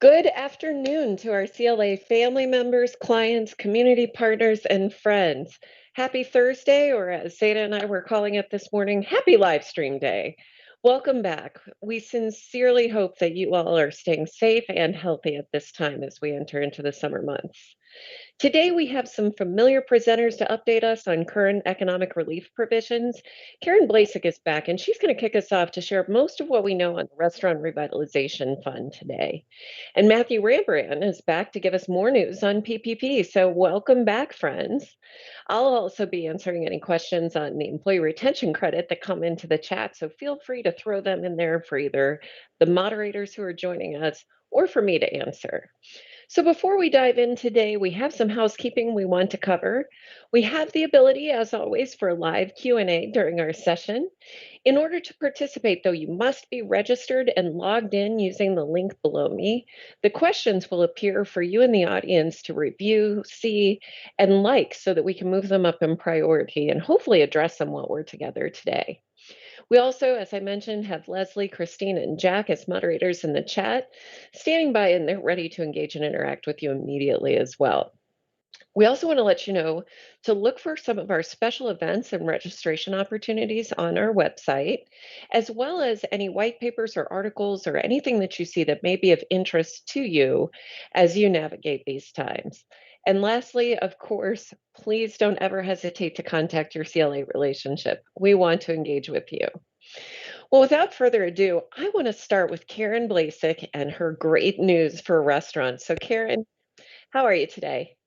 Good afternoon to our CLA family members, clients, community partners, and friends. Happy Thursday, or as Zeta and I were calling it this morning, happy Livestream Day. Welcome back. We sincerely hope that you all are staying safe and healthy at this time as we enter into the summer months. Today, we have some familiar presenters to update us on current economic relief provisions. Karen Blasek is back, and she's going to kick us off to share most of what we know on the Restaurant Revitalization Fund today. And Matthew Rambran is back to give us more news on PPP. So, welcome back, friends. I'll also be answering any questions on the employee retention credit that come into the chat. So, feel free to throw them in there for either the moderators who are joining us or for me to answer. So before we dive in today, we have some housekeeping we want to cover. We have the ability, as always, for live Q&A during our session. In order to participate, though, you must be registered and logged in using the link below me. The questions will appear for you in the audience to review, see, and like so that we can move them up in priority and hopefully address them while we're together today. We also, as I mentioned, have Leslie, Christine, and Jack as moderators in the chat, standing by and they're ready to engage and interact with you immediately as well. We also want to let you know to look for some of our special events and registration opportunities on our website, as well as any white papers or articles or anything that you see that may be of interest to you as you navigate these times. And lastly, of course, please don't ever hesitate to contact your CLA relationship. We want to engage with you. Well, without further ado, I want to start with Karen Blasek and her great news for restaurants. So, Karen, how are you today?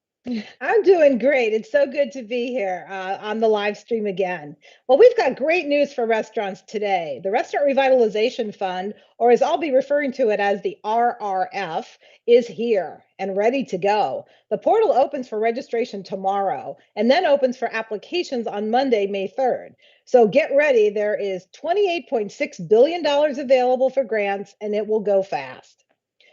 I'm doing great. It's so good to be here on the live stream again. Well, we've got great news for restaurants today. The Restaurant Revitalization Fund, or as I'll be referring to it as the RRF, is here and ready to go. The portal opens for registration tomorrow and then opens for applications on Monday, May 3rd. So get ready. There is $28.6 billion available for grants, and it will go fast.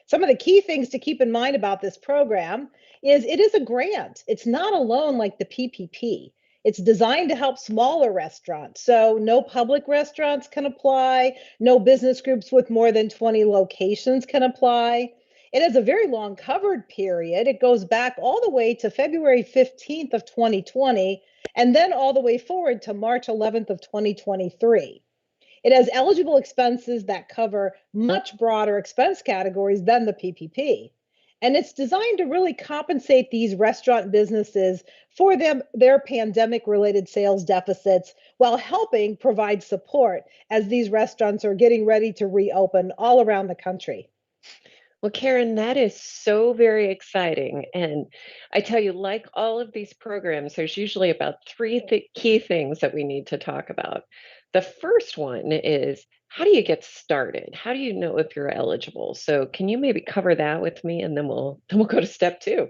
Some of the key things to keep in mind about this program is it is a grant. It's not a loan like the PPP. It's designed to help smaller restaurants. So no public restaurants can apply. No business groups with more than 20 locations can apply. It has a very long covered period. It goes back all the way to February 15th of 2020, and then all the way forward to March 11th of 2023. It has eligible expenses that cover much broader expense categories than the PPP. And it's designed to really compensate these restaurant businesses for their pandemic-related sales deficits while helping provide support as these restaurants are getting ready to reopen all around the country. Well, Karen, that is so very exciting. And I tell you, like all of these programs, there's usually about three key things that we need to talk about. The first one is, how do you get started? How do you know if you're eligible? So can you maybe cover that with me, and then we'll go to step two.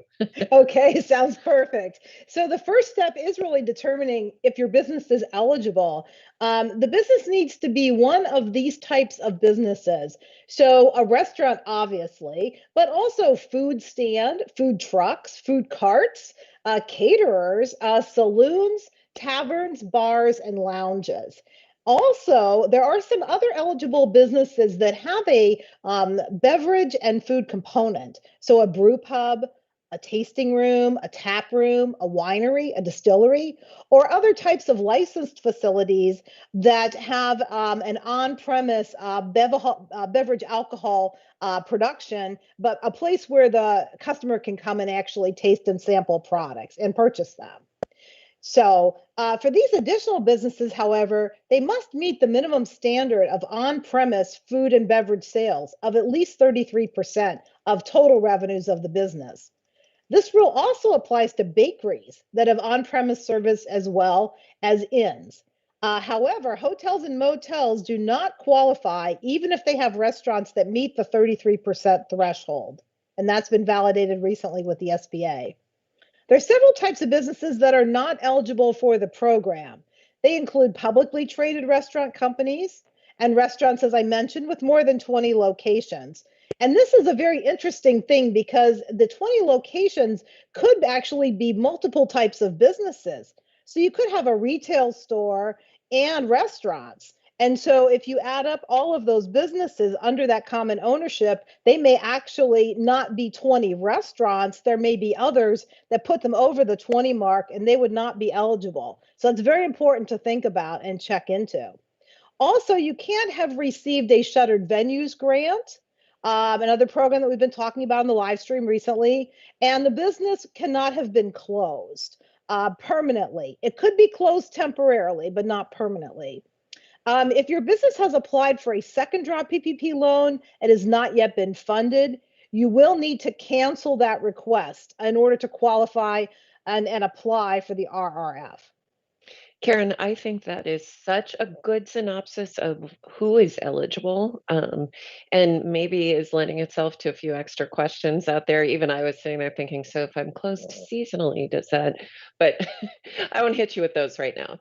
Okay, sounds perfect. So the first step is really determining if your business is eligible. The business needs to be one of these types of businesses. So a restaurant, obviously, but also food stand, food trucks, food carts, caterers, saloons, taverns, bars, and lounges. Also, there are some other eligible businesses that have a beverage and food component. So a brew pub, a tasting room, a tap room, a winery, a distillery, or other types of licensed facilities that have an on-premise beverage alcohol production, but a place where the customer can come and actually taste and sample products and purchase them. So for these additional businesses, however, they must meet the minimum standard of on-premise food and beverage sales of at least 33% of total revenues of the business. This rule also applies to bakeries that have on-premise service as well as inns. However, hotels and motels do not qualify even if they have restaurants that meet the 33% threshold. And that's been validated recently with the SBA. There are several types of businesses that are not eligible for the program. They include publicly traded restaurant companies and restaurants, as I mentioned, with more than 20 locations. And this is a very interesting thing because the 20 locations could actually be multiple types of businesses. So you could have a retail store and restaurants. And so if you add up all of those businesses under that common ownership, they may actually not be 20 restaurants. There may be others that put them over the 20 mark and they would not be eligible. So it's very important to think about and check into. Also, you can't have received a shuttered venues grant, another program that we've been talking about in the live stream recently, and the business cannot have been closed permanently. It could be closed temporarily, but not permanently. If your business has applied for a second draw PPP loan and has not yet been funded, you will need to cancel that request in order to qualify and apply for the RRF. Karen, I think that is such a good synopsis of who is eligible, and maybe is lending itself to a few extra questions out there. Even I was sitting there thinking, so if I'm closed seasonally, does that? But I won't hit you with those right now.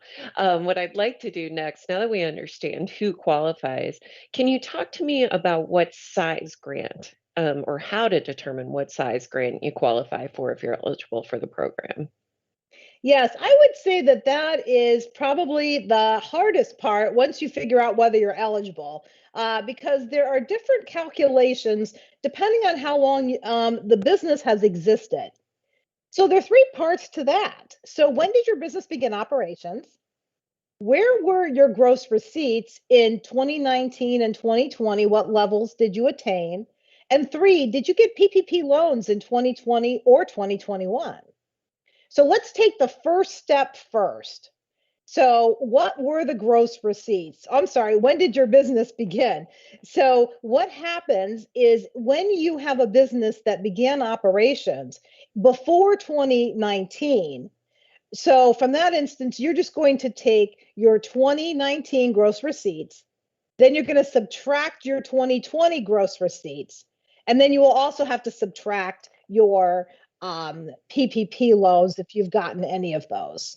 What I'd like to do next, now that we understand who qualifies, can you talk to me about what size grant, or how to determine what size grant you qualify for if you're eligible for the program? Yes, I would say that that is probably the hardest part once you figure out whether you're eligible, because there are different calculations depending on how long the business has existed. So there are three parts to that. So when did your business begin operations? Where were your gross receipts in 2019 and 2020? What levels did you attain? And three, did you get PPP loans in 2020 or 2021? So let's take the first step first. So, what were the gross receipts? I'm sorry, when did your business begin? So, what happens is when you have a business that began operations before 2019, so from that instance, you're just going to take your 2019 gross receipts, then you're going to subtract your 2020 gross receipts, and then you will also have to subtract your PPP loans if you've gotten any of those.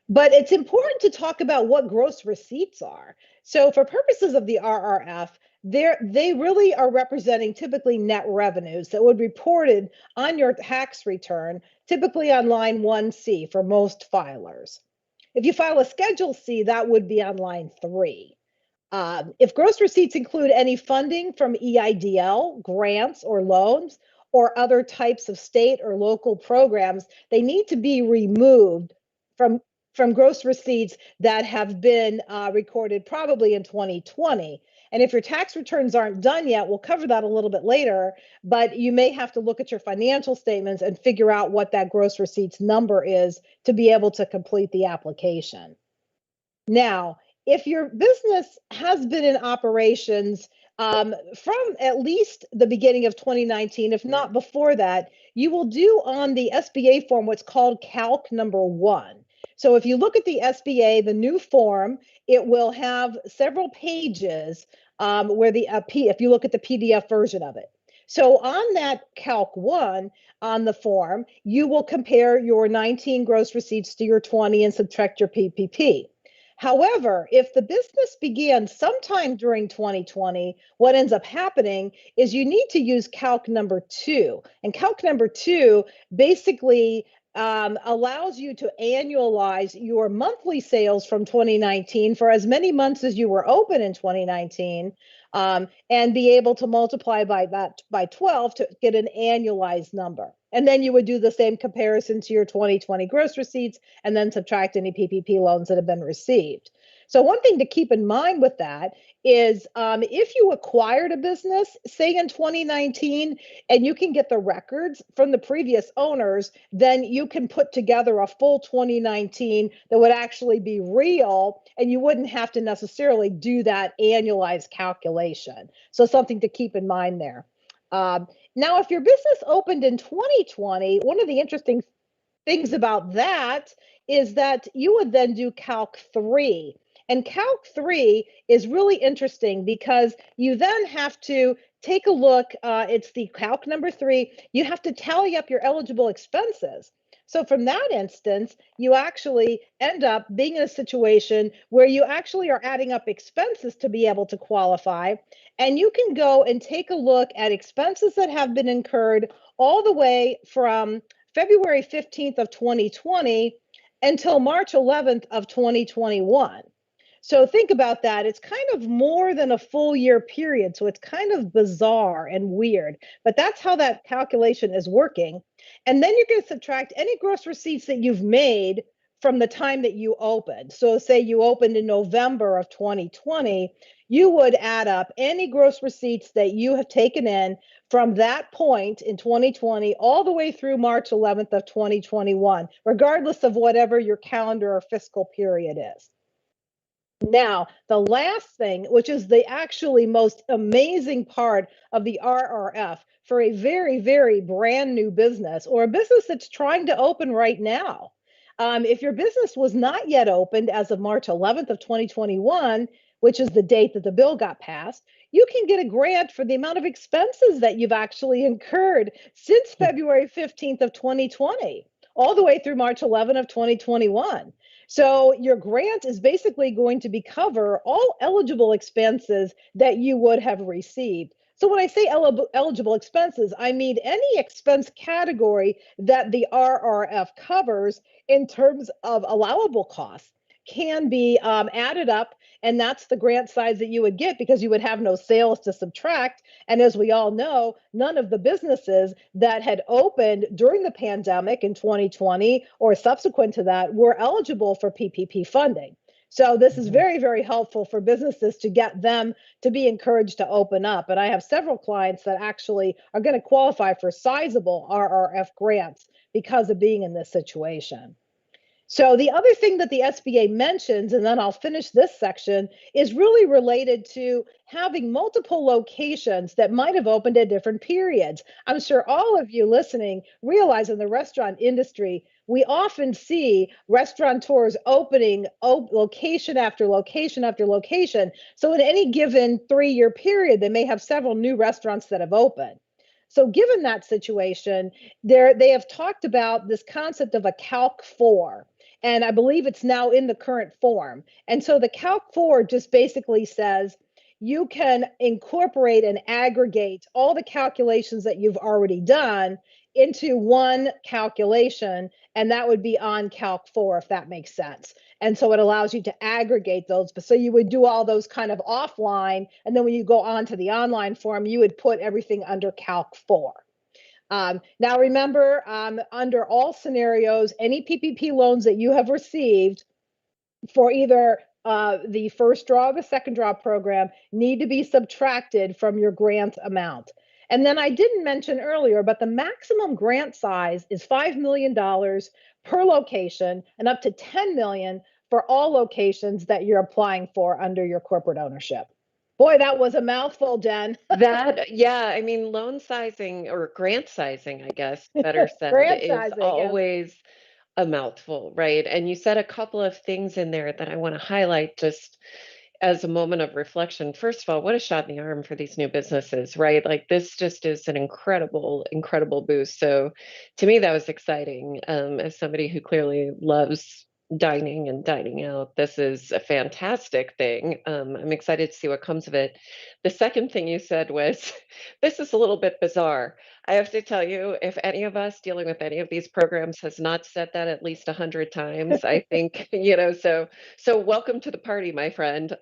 But it's important to talk about what gross receipts are. So for purposes of the RRF, they really are representing typically net revenues that would be reported on your tax return, typically on line 1C for most filers. If you file a Schedule C, that would be on line 3. If gross receipts include any funding from EIDL, grants, or loans, or other types of state or local programs, they need to be removed from gross receipts that have been recorded probably in 2020. And if your tax returns aren't done yet, we'll cover that a little bit later, but you may have to look at your financial statements and figure out what that gross receipts number is to be able to complete the application. Now, if your business has been in operations from at least the beginning of 2019, if not before that, you will do on the SBA form what's called Calc number 1. So if you look at the SBA, the new form, it will have several pages where if you look at the PDF version of it. So on that Calc 1 on the form, you will compare your 19 gross receipts to your 20 and subtract your PPP. However, if the business began sometime during 2020, what ends up happening is you need to use Calc number 2. And Calc number 2 basically allows you to annualize your monthly sales from 2019 for as many months as you were open in 2019, and be able to multiply by 12 to get an annualized number. And then you would do the same comparison to your 2020 gross receipts and then subtract any PPP loans that have been received. So one thing to keep in mind with that is if you acquired a business, say in 2019, and you can get the records from the previous owners, then you can put together a full 2019 that would actually be real, and you wouldn't have to necessarily do that annualized calculation. So something to keep in mind there. Now, if your business opened in 2020, one of the interesting things about that is that you would then do Calc 3. And Calc 3 is really interesting because you then have to take a look. It's the Calc number 3. You have to tally up your eligible expenses. So from that instance, you actually end up being in a situation where you actually are adding up expenses to be able to qualify. And you can go and take a look at expenses that have been incurred all the way from February 15th of 2020 until March 11th of 2021. So think about that. It's kind of more than a full year period. So it's kind of bizarre and weird, but that's how that calculation is working. And then you're going to subtract any gross receipts that you've made from the time that you opened. So say you opened in November of 2020, you would add up any gross receipts that you have taken in from that point in 2020 all the way through March 11th of 2021, regardless of whatever your calendar or fiscal period is. Now, the last thing, which is the actually most amazing part of the RRF for a very, very brand new business or a business that's trying to open right now. If your business was not yet opened as of March 11th of 2021, which is the date that the bill got passed, you can get a grant for the amount of expenses that you've actually incurred since February 15th of 2020, all the way through March 11th of 2021. So your grant is basically going to be cover all eligible expenses that you would have received. So when I say eligible expenses, I mean any expense category that the RRF covers in terms of allowable costs can be added up, and that's the grant size that you would get because you would have no sales to subtract. And as we all know, none of the businesses that had opened during the pandemic in 2020 or subsequent to that were eligible for PPP funding. So this is very, very helpful for businesses to get them to be encouraged to open up. And I have several clients that actually are going to qualify for sizable RRF grants because of being in this situation. So the other thing that the SBA mentions, and then I'll finish this section, is really related to having multiple locations that might have opened at different periods. I'm sure all of you listening realize in the restaurant industry, we often see restaurateurs opening location after location after location. So in any given 3-year period, they may have several new restaurants that have opened. So given that situation, they have talked about this concept of a Calc 4. And I believe it's now in the current form. And so the Calc 4 just basically says you can incorporate and aggregate all the calculations that you've already done into one calculation, and that would be on Calc 4, if that makes sense. And so it allows you to aggregate those. So you would do all those kind of offline, and then when you go on to the online form, you would put everything under Calc 4. Now remember, under all scenarios, any PPP loans that you have received for either the first draw or the second draw program need to be subtracted from your grant amount. And then I didn't mention earlier, but the maximum grant size is $5 million per location and up to $10 million for all locations that you're applying for under your corporate ownership. Boy, that was a mouthful, Jen. Yeah, I mean, loan sizing or grant sizing, I guess, better said, Grant is sizing, yes. always a mouthful, right? And you said a couple of things in there that I want to highlight just as a moment of reflection. First of all, what a shot in the arm for these new businesses, right? Like this just is an incredible, incredible boost. So to me, that was exciting. As somebody who clearly loves dining and dining out, this is a fantastic thing. I'm excited to see what comes of it. The second thing you said was, this is a little bit bizarre. I have to tell you, if any of us dealing with any of these programs has not said that at least 100 times, I think, so welcome to the party, my friend.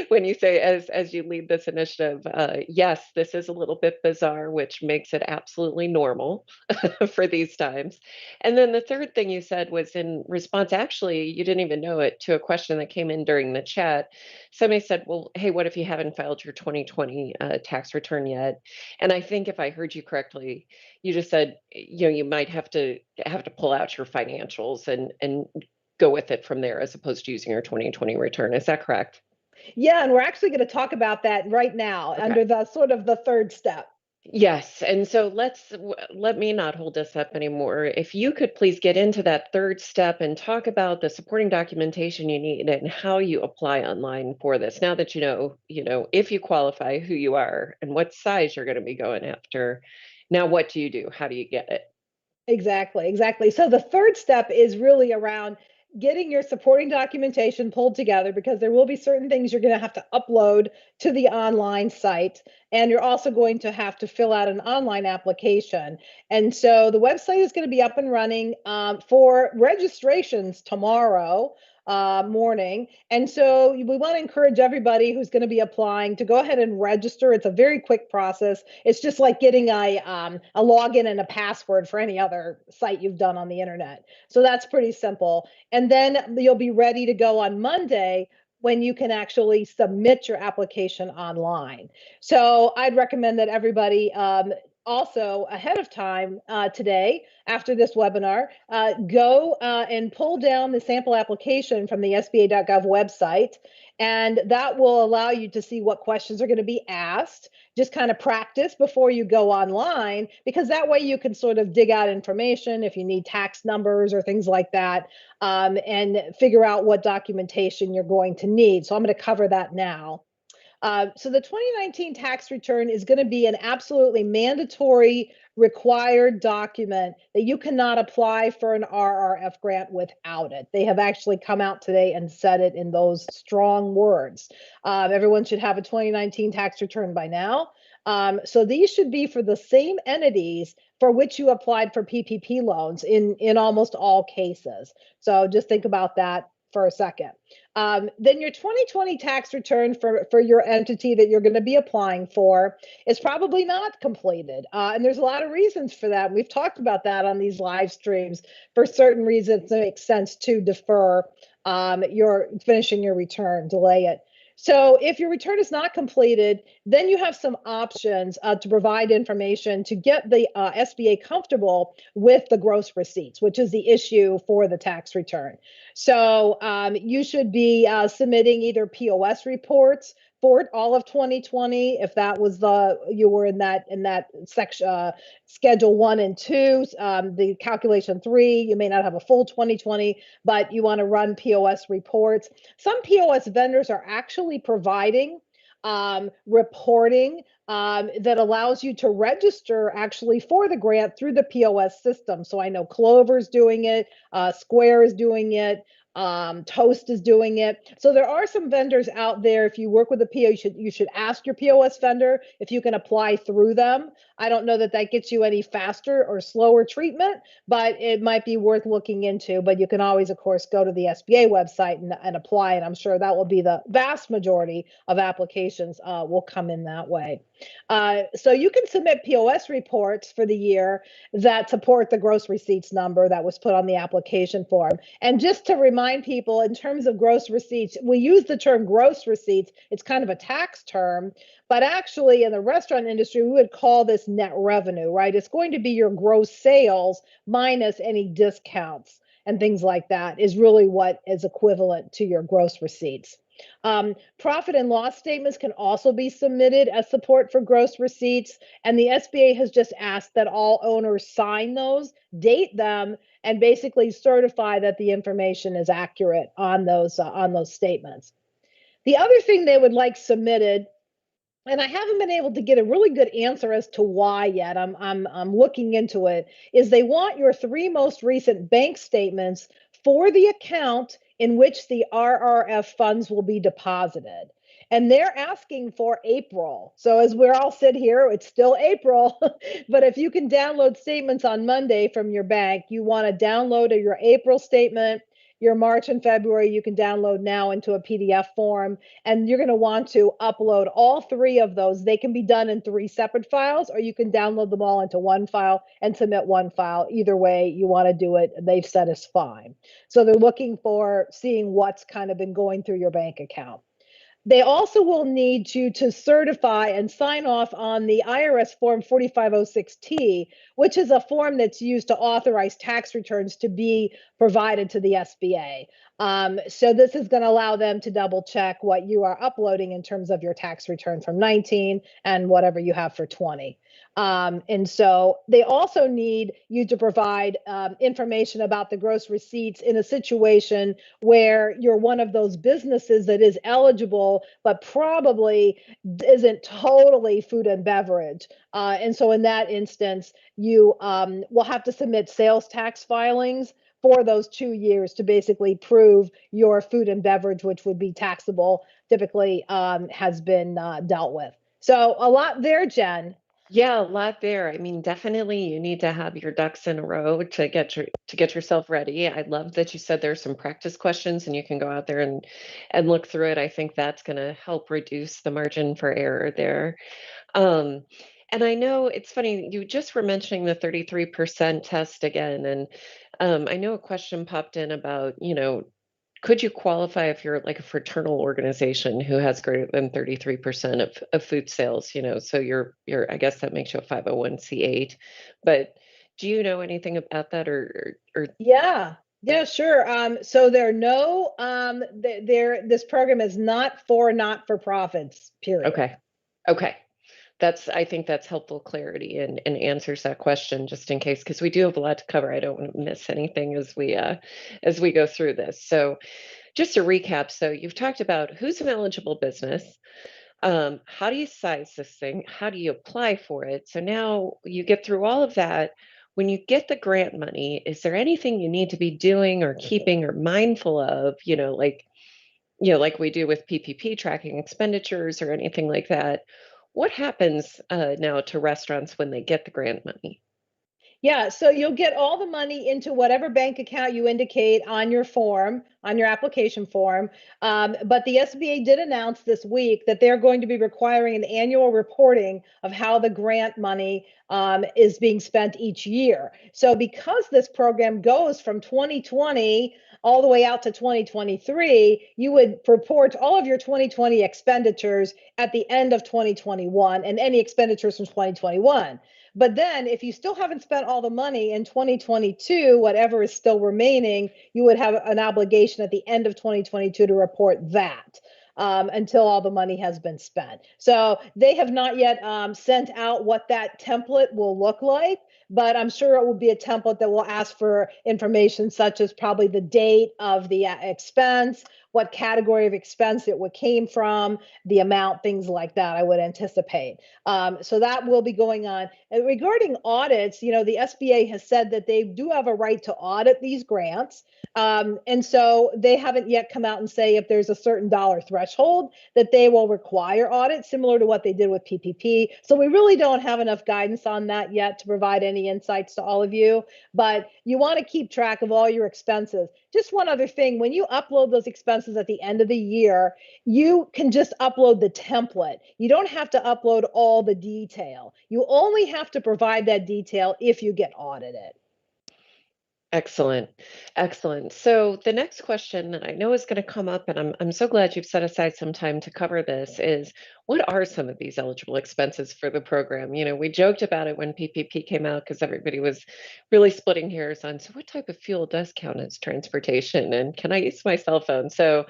When you say as you lead this initiative, yes, this is a little bit bizarre, which makes it absolutely normal for these times. And then the third thing you said was in response, actually, you didn't even know it, to a question that came in during the chat. Somebody said, well, hey, what if you haven't filed your 2020 tax return yet? And I think if I heard you correctly, you just said, you might have to pull out your financials and go with it from there as opposed to using your 2020 return. Is that correct? Yeah, and we're actually going to talk about that right now Okay. under the sort of the third step. Yes, and so let me not hold this up anymore. If you could please get into that third step and talk about the supporting documentation you need and how you apply online for this. Now that if you qualify, who you are and what size you're going to be going after. Now, what do you do? How do you get it? Exactly, exactly. So the third step is really around getting your supporting documentation pulled together because there will be certain things you're going to have to upload to the online site. And you're also going to have to fill out an online application. And so the website is going to be up and running for registrations tomorrow. morning. And so we want to encourage everybody who's going to be applying to go ahead and register. It's a very quick process. It's just like getting a login and a password for any other site you've done on the internet. So that's pretty simple. And then you'll be ready to go on Monday when you can actually submit your application online. So I'd recommend that everybody also ahead of time today, after this webinar, go and pull down the sample application from the SBA.gov website, and that will allow you to see what questions are going to be asked. Just kind of practice before you go online, because that way you can sort of dig out information if you need tax numbers or things like that, and figure out what documentation you're going to need. So I'm going to cover that now. So the 2019 tax return is going to be an absolutely mandatory required document that you cannot apply for an RRF grant without it. They have actually come out today and said it in those strong words. Everyone should have a 2019 tax return by now. So these should be for the same entities for which you applied for PPP loans in almost all cases. So just think about that for a second. Then your 2020 tax return for your entity that you're going to be applying for is probably not completed. And there's a lot of reasons for that. We've talked about that on these live streams. For certain reasons, it makes sense to defer your finishing your return, delay it. So if your return is not completed, then you have some options to provide information to get the SBA comfortable with the gross receipts, which is the issue for the tax return. So you should be submitting either POS reports for all of 2020, if that was you were in that section, schedule 1 and 2, the calculation 3, you may not have a full 2020, but you want to run POS reports. Some POS vendors are actually providing reporting that allows you to register actually for the grant through the POS system. So I know Clover's doing it, Square is doing it, Toast is doing it. So there are some vendors out there. If you work with a PO, you should ask your POS vendor if you can apply through them. I don't know that that gets you any faster or slower treatment, but it might be worth looking into. But you can always, of course, go to the SBA website and apply, and I'm sure that will be the vast majority of applications will come in that way. So you can submit POS reports for the year that support the gross receipts number that was put on the application form. And just to remind people, in terms of gross receipts, we use the term gross receipts. It's kind of a tax term, but actually in the restaurant industry, we would call this net revenue, right? It's going to be your gross sales minus any discounts and things like that is really what is equivalent to your gross receipts. Profit and loss statements can also be submitted as support for gross receipts, and the SBA has just asked that all owners sign those, date them, and basically certify that the information is accurate on those statements. The other thing they would like submitted, and I haven't been able to get a really good answer as to why yet. I'm looking into it. Is they want your 3 most recent bank statements for the account in which the RRF funds will be deposited. And they're asking for April. So as we're all sit here, it's still April. But if you can download statements on Monday from your bank, you want to download your April statement. Your March and February, you can download now into a PDF form, and you're going to want to upload all 3 of those. They can be done in 3 separate files, or you can download them all into one file and submit one file. Either way you want to do it, they've said is fine. So they're looking for seeing what's kind of been going through your bank account. They also will need you to certify and sign off on the IRS Form 4506T, which is a form that's used to authorize tax returns to be provided to the SBA. So this is going to allow them to double check what you are uploading in terms of your tax return from 19 and whatever you have for 20. And so they also need you to provide information about the gross receipts in a situation where you're one of those businesses that is eligible, but probably isn't totally food and beverage. And so in that instance, you will have to submit sales tax filings for those 2 years to basically prove your food and beverage, which would be taxable, typically has been dealt with. So a lot there, Jen. Yeah, a lot there. I mean, definitely you need to have your ducks in a row to get yourself ready. I love that you said there's some practice questions and you can go out there and look through it. I think that's going to help reduce the margin for error there. Um, and I know it's funny, you just were mentioning the 33% test again, and I know a question popped in about, could you qualify if you're like a fraternal organization who has greater than 33% of food sales, so you're I guess that makes you a 501(c)(8). But do you know anything about that or Yeah. Yeah, sure. So there are no, this program is not for not-for-profits, period. okay. Okay. I think that's helpful clarity and answers that question just in case, because we do have a lot to cover. I don't want to miss anything as we go through this. So just to recap, so you've talked about who's an eligible business. How do you size this thing? How do you apply for it? So now you get through all of that. When you get the grant money, is there anything you need to be doing or keeping or mindful of, like we do with PPP tracking expenditures or anything like that? What happens now to restaurants when they get the grant money? Yeah, so you'll get all the money into whatever bank account you indicate on your form, on your application form. But the SBA did announce this week that they're going to be requiring an annual reporting of how the grant money is being spent each year. So because this program goes from 2020 all the way out to 2023, you would report all of your 2020 expenditures at the end of 2021 and any expenditures from 2021. But then if you still haven't spent all the money in 2022, whatever is still remaining, you would have an obligation at the end of 2022 to report that. Until all the money has been spent. So they have not yet sent out what that template will look like, but I'm sure it will be a template that will ask for information such as probably the date of the expense, what category of expense it came from, the amount, things like that, I would anticipate. So that will be going on. And regarding audits, the SBA has said that they do have a right to audit these grants. And so they haven't yet come out and say if there's a certain dollar threshold that they will require audits, similar to what they did with PPP. So we really don't have enough guidance on that yet to provide any insights to all of you, but you want to keep track of all your expenses. Just one other thing, when you upload those expenses at the end of the year, you can just upload the template. You don't have to upload all the detail. You only have to provide that detail if you get audited. Excellent. Excellent. So the next question that I know is going to come up, and I'm so glad you've set aside some time to cover this, is what are some of these eligible expenses for the program? We joked about it when PPP came out because everybody was really splitting hairs on, so what type of fuel does count as transportation, and can I use my cell phone? So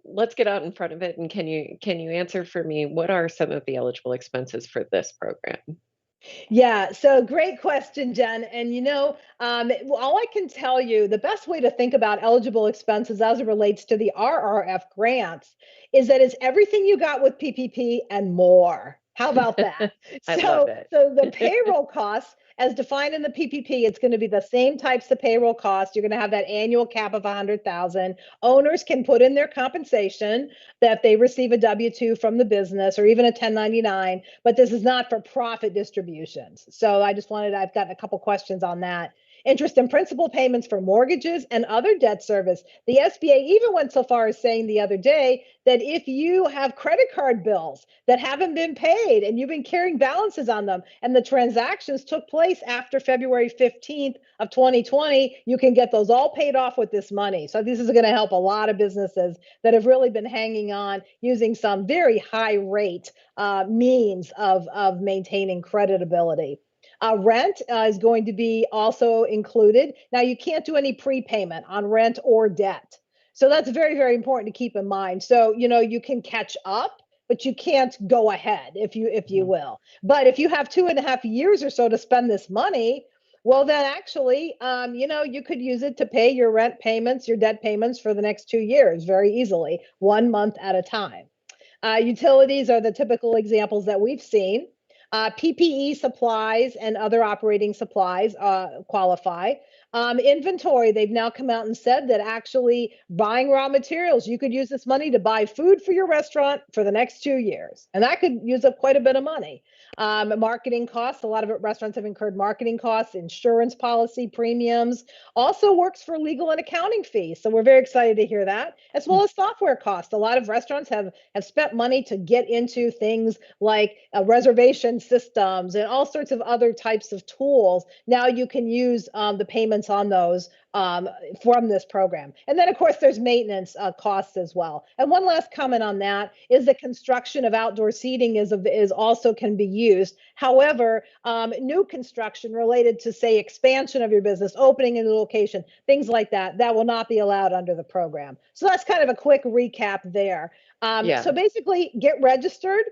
let's get out in front of it, and can you answer for me what are some of the eligible expenses for this program? Yeah, so great question, Jen. And all I can tell you, the best way to think about eligible expenses as it relates to the RRF grants is that it's everything you got with PPP and more. How about that? I love So, it. so the payroll costs, as defined in the PPP, it's going to be the same types of payroll costs. You're going to have that annual cap of 100,000. Owners can put in their compensation that they receive a W-2 from the business or even a 1099, but this is not for profit distributions. So I've gotten a couple questions on that. Interest and principal payments for mortgages and other debt service. The SBA even went so far as saying the other day that if you have credit card bills that haven't been paid and you've been carrying balances on them and the transactions took place after February 15th of 2020, you can get those all paid off with this money. So this is going to help a lot of businesses that have really been hanging on using some very high rate means of maintaining creditability. Rent is going to be also included. Now, you can't do any prepayment on rent or debt. So that's very, very important to keep in mind. So, you can catch up, but you can't go ahead, if you Mhm. will. But if you have 2.5 years or so to spend this money, well, then actually, you could use it to pay your rent payments, your debt payments for the next 2 years very easily, 1 month at a time. Utilities are the typical examples that we've seen. PPE supplies and other operating supplies qualify. Inventory, they've now come out and said that actually buying raw materials, you could use this money to buy food for your restaurant for the next 2 years. And that could use up quite a bit of money. Marketing costs, a lot of restaurants have incurred marketing costs, insurance policy premiums, also works for legal and accounting fees. So we're very excited to hear that, as well as software costs. A lot of restaurants have spent money to get into things like reservation systems and all sorts of other types of tools. Now you can use the payments on those from this program. And then, of course, there's maintenance costs as well. And one last comment on that is the construction of outdoor seating is also can be used. However, new construction related to, say, expansion of your business, opening a new location, things like that, that will not be allowed under the program. So that's kind of a quick recap there. Yeah. So basically, get registered,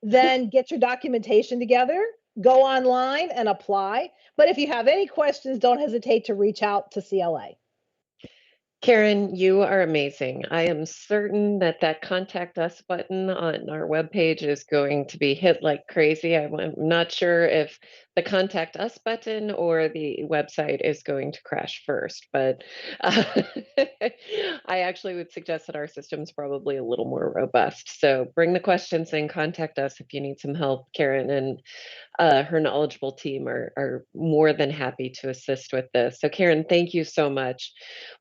then get your documentation together, go online and apply. But if you have any questions, don't hesitate to reach out to CLA. Karen, you are amazing. I am certain that that contact us button on our webpage is going to be hit like crazy. I'm not sure if the contact us button or the website is going to crash first, but uh, I actually would suggest that our system's probably a little more robust. So bring the questions and contact us if you need some help, Karen, and her knowledgeable team are more than happy to assist with this. So Karen, thank you so much.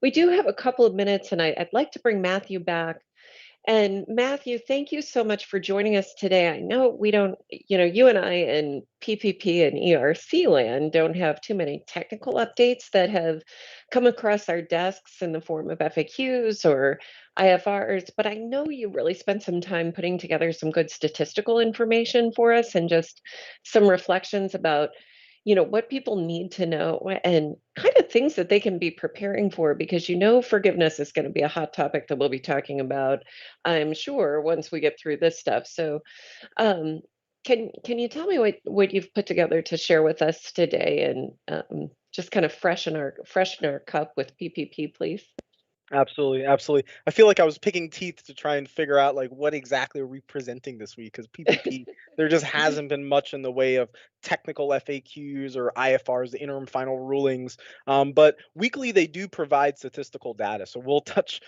We do have a couple of minutes and I'd like to bring Matthew back. And Matthew, thank you so much for joining us today. I know we don't, you and I in PPP and ERC land don't have too many technical updates that have come across our desks in the form of FAQs or IFRs, but I know you really spent some time putting together some good statistical information for us and just some reflections about what people need to know and kind of things that they can be preparing for because forgiveness is going to be a hot topic that we'll be talking about, I'm sure, once we get through this stuff. So um, can you tell me what you've put together to share with us today and just kind of freshen our cup with PPP, please? Absolutely, absolutely. I feel like I was picking teeth to try and figure out like what exactly are we presenting this week because PPP there just hasn't been much in the way of technical FAQs or IFRs, the interim final rulings. But weekly they do provide statistical data, so we'll touch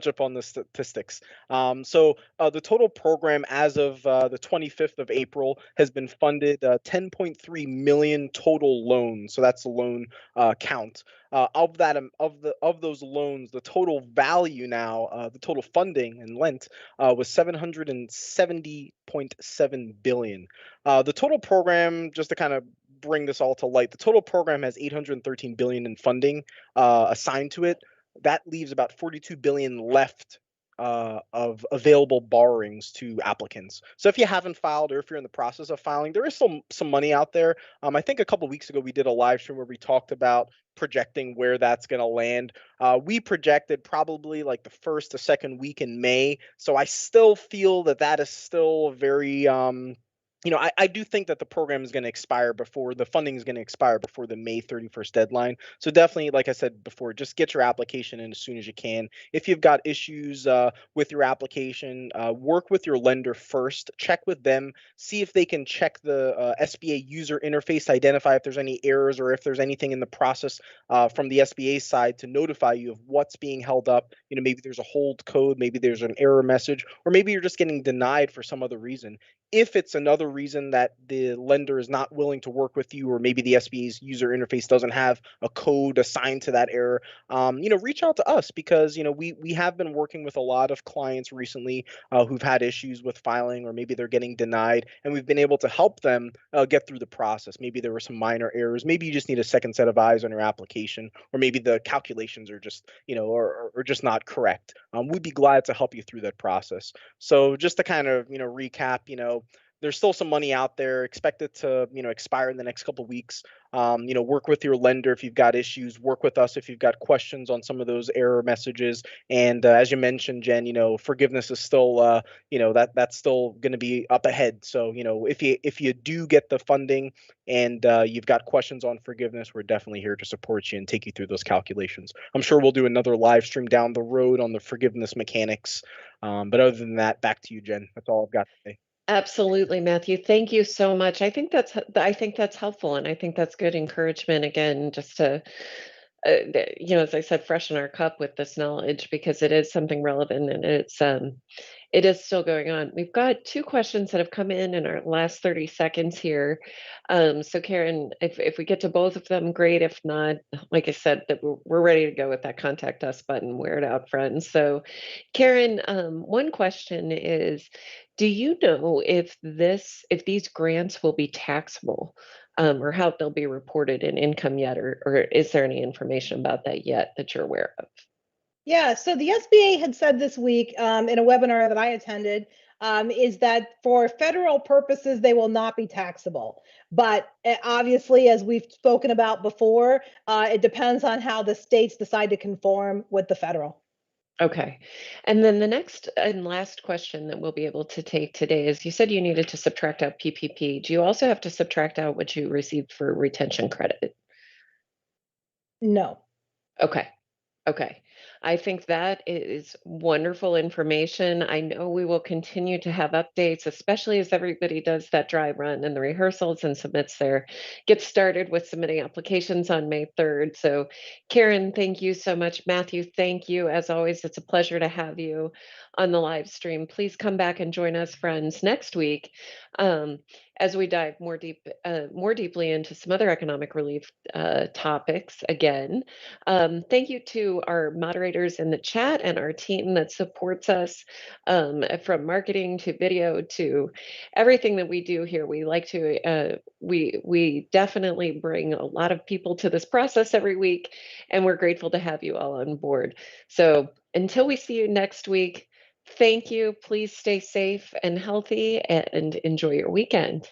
upon the statistics. The total program as of the 25th of April has been funded 10.3 million total loans. So that's the loan count. Of that of those loans, the total value now, the total funding and lent was 770.7 billion. The total program, just to kind of bring this all to light, the total program has 813 billion in funding assigned to it. That leaves about 42 billion left of available borrowings to applicants. So if you haven't filed or if you're in the process of filing, there is some money out there. I think a couple weeks ago we did a live stream where we talked about projecting where that's going to land. We projected probably like the first to second week in May. So I still feel that that is still very I do think that the program is going to expire before the funding is going to expire before the May 31st deadline. So definitely, like I said before, just get your application in as soon as you can. If you've got issues with your application, work with your lender first. Check with them. See if they can check the SBA user interface to identify if there's any errors or if there's anything in the process from the SBA side to notify you of what's being held up. Maybe there's a hold code, maybe there's an error message, or maybe you're just getting denied for some other reason. If it's another reason that the lender is not willing to work with you, or maybe the SBA's user interface doesn't have a code assigned to that error, reach out to us because we have been working with a lot of clients recently who've had issues with filing, or maybe they're getting denied, and we've been able to help them get through the process. Maybe there were some minor errors. Maybe you just need a second set of eyes on your application, or maybe the calculations are just or just not correct. We'd be glad to help you through that process. So just to kind of recap, there's still some money out there. Expect it to, expire in the next couple of weeks. Work with your lender if you've got issues. Work with us if you've got questions on some of those error messages. And as you mentioned, Jen, forgiveness is still, that's still going to be up ahead. So, if you do get the funding and you've got questions on forgiveness, we're definitely here to support you and take you through those calculations. I'm sure we'll do another live stream down the road on the forgiveness mechanics. But other than that, back to you, Jen. That's all I've got today. Absolutely, Matthew. Thank you so much. I think that's helpful, and I think that's good encouragement again, just to as I said, freshen our cup with this knowledge because it is something relevant and It is still going on. We've got 2 questions that have come in our last 30 seconds here. So Karen, if we get to both of them, great. If not, like I said, that we're ready to go with that contact us button, wear it out, friends. So Karen, one question is, do you know if these grants will be taxable, or how they'll be reported in income yet, or is there any information about that yet that you're aware of? Yeah, so the SBA had said this week in a webinar that I attended is that for federal purposes, they will not be taxable. But obviously, as we've spoken about before, it depends on how the states decide to conform with the federal. Okay. And then the next and last question that we'll be able to take today is, you said you needed to subtract out PPP. Do you also have to subtract out what you received for retention credit? No. Okay. Okay. I think that is wonderful information. I know we will continue to have updates, especially as everybody does that dry run and the rehearsals and gets started with submitting applications on May 3rd. So Karen, thank you so much. Matthew, thank you. As always, it's a pleasure to have you on the live stream. Please come back and join us, friends, next week, um, as we dive more deeply into some other economic relief topics again. Thank you to our moderators in the chat and our team that supports us, from marketing to video to everything that we do here. We like to we definitely bring a lot of people to this process every week, and we're grateful to have you all on board. So until we see you next week, thank you. Please stay safe and healthy and enjoy your weekend.